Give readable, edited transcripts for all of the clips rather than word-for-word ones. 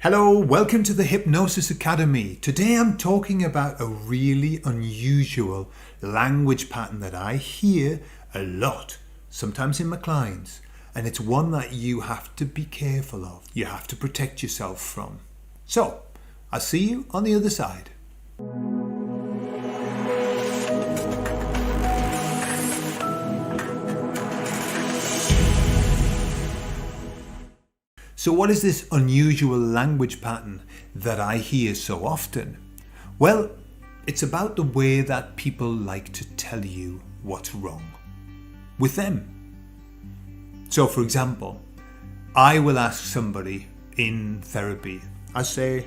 Hello, welcome to the Hypnosis Academy. Today I'm talking about a really unusual language pattern that I hear a lot, sometimes in my clients, and it's one that you have to be careful of. You have to protect yourself from. So, I'll see you on the other side. So what is this unusual language pattern that I hear so often? Well, it's about the way that people like to tell you what's wrong with them. So for example, I will ask somebody in therapy, I say,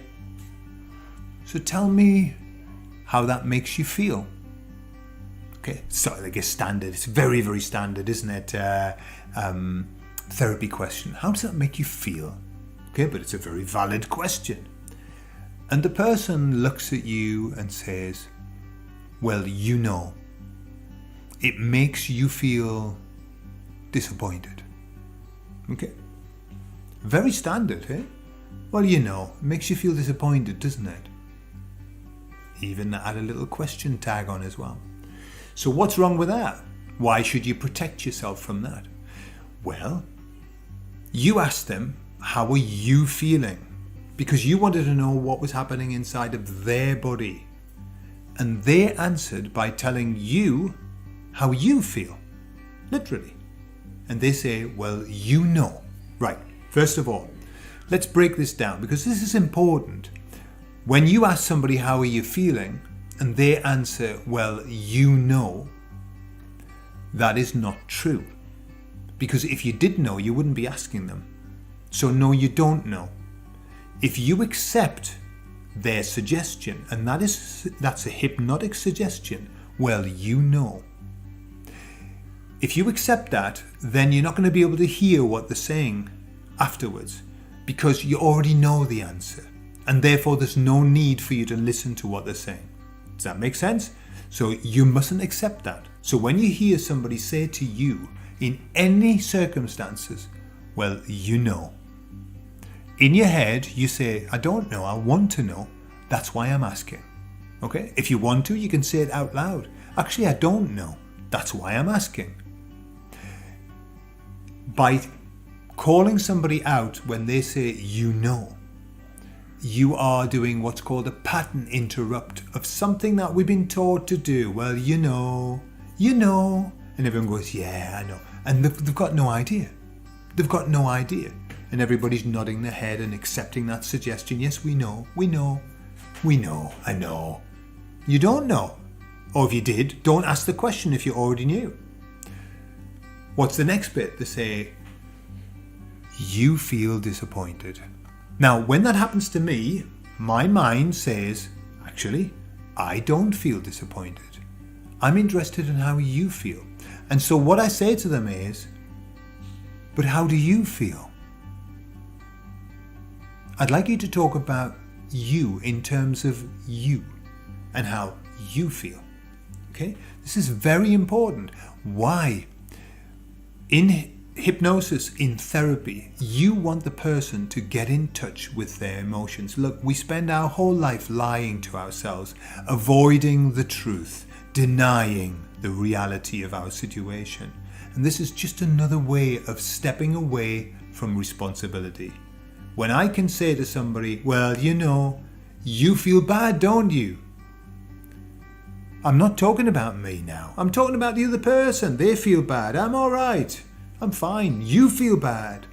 so tell me how that makes you feel. Okay, so like a standard, it's very, very standard, isn't it? Therapy question. How does that make you feel? Okay, but it's a very valid question. And the person looks at you and says, well, you know, it makes you feel disappointed. Okay, very standard, eh? Well, you know, it makes you feel disappointed, doesn't it? Even add a little question tag on as well. So what's wrong with that? Why should you protect yourself from that? Well, you asked them, how are you feeling? Because you wanted to know what was happening inside of their body. And they answered by telling you how you feel, literally. And they say, well, you know. Right, first of all, let's break this down because this is important. When you ask somebody, how are you feeling? And they answer, well, you know, that is not true. Because if you did know, you wouldn't be asking them. So no, you don't know. If you accept their suggestion, and that's a hypnotic suggestion, well, you know. If you accept that, then you're not going to be able to hear what they're saying afterwards because you already know the answer. And therefore, there's no need for you to listen to what they're saying. Does that make sense? So you mustn't accept that. So when you hear somebody say to you, in any circumstances, well, you know. In your head, you say, I don't know, I want to know. That's why I'm asking. Okay? If you want to, you can say it out loud. Actually, I don't know. That's why I'm asking. By calling somebody out when they say, you know, you are doing what's called a pattern interrupt of something that we've been taught to do. Well, you know. And everyone goes, yeah, I know. And they've got no idea. They've got no idea. And everybody's nodding their head and accepting that suggestion. Yes, we know, I know. You don't know. Or if you did, don't ask the question if you already knew. What's the next bit? They say, you feel disappointed. Now, when that happens to me, my mind says, actually, I don't feel disappointed. I'm interested in how you feel. And so what I say to them is, but how do you feel? I'd like you to talk about you in terms of you and how you feel. Okay? This is very important. Why? In hypnosis, in therapy, you want the person to get in touch with their emotions. Look, we spend our whole life lying to ourselves, avoiding the truth, denying the reality of our situation. And this is just another way of stepping away from responsibility. When I can say to somebody, well, you know, you feel bad, don't you? I'm not talking about me now. I'm talking about the other person. They feel bad. I'm all right. I'm fine. You feel bad.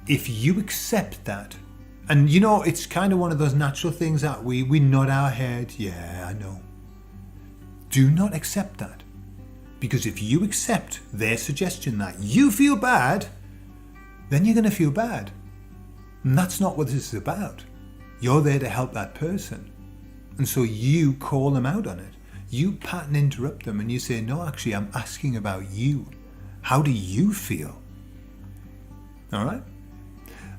If you accept that, and you know, it's kind of one of those natural things that we nod our head. Yeah, I know. Do not accept that. Because if you accept their suggestion that you feel bad, then you're going to feel bad. And that's not what this is about. You're there to help that person. And so you call them out on it. You pattern interrupt them and you say, no, actually, I'm asking about you. How do you feel? All right?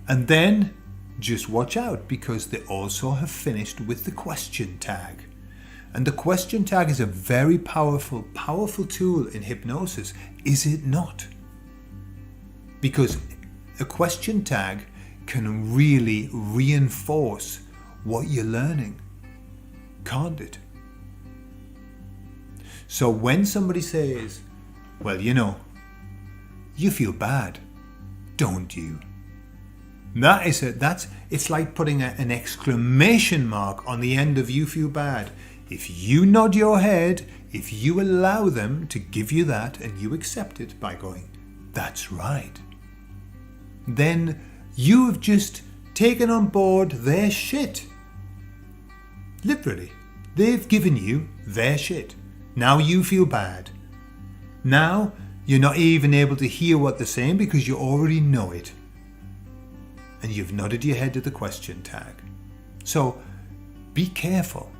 And then just watch out because they also have finished with the question tag. And the question tag is a very powerful tool in hypnosis, is it not? Because a question tag can really reinforce what you're learning, can't it? So when somebody says, well, you feel bad, don't you? It's like putting an exclamation mark on the end of you feel bad. If you nod your head, if you allow them to give you that and you accept it by going, that's right, then you have just taken on board their shit. Literally, they've given you their shit. Now you feel bad. Now you're not even able to hear what they're saying because you already know it. And you've nodded your head to the question tag. So be careful.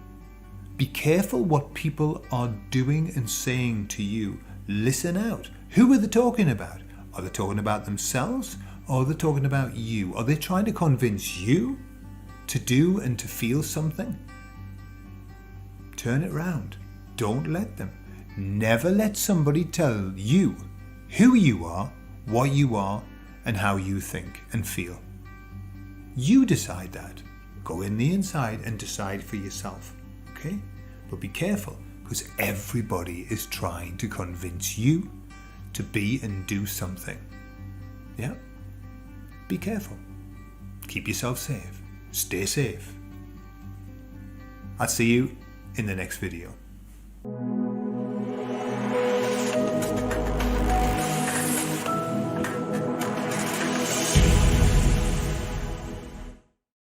Be careful what people are doing and saying to you. Listen out. Who are they talking about? Are they talking about themselves or are they talking about you? Are they trying to convince you to do and to feel something? Turn it round. Don't let them. Never let somebody tell you who you are, what you are, and how you think and feel. You decide that. Go in the inside and decide for yourself. Okay? But be careful, because everybody is trying to convince you to be and do something. Yeah? Be careful. Keep yourself safe. Stay safe. I'll see you in the next video.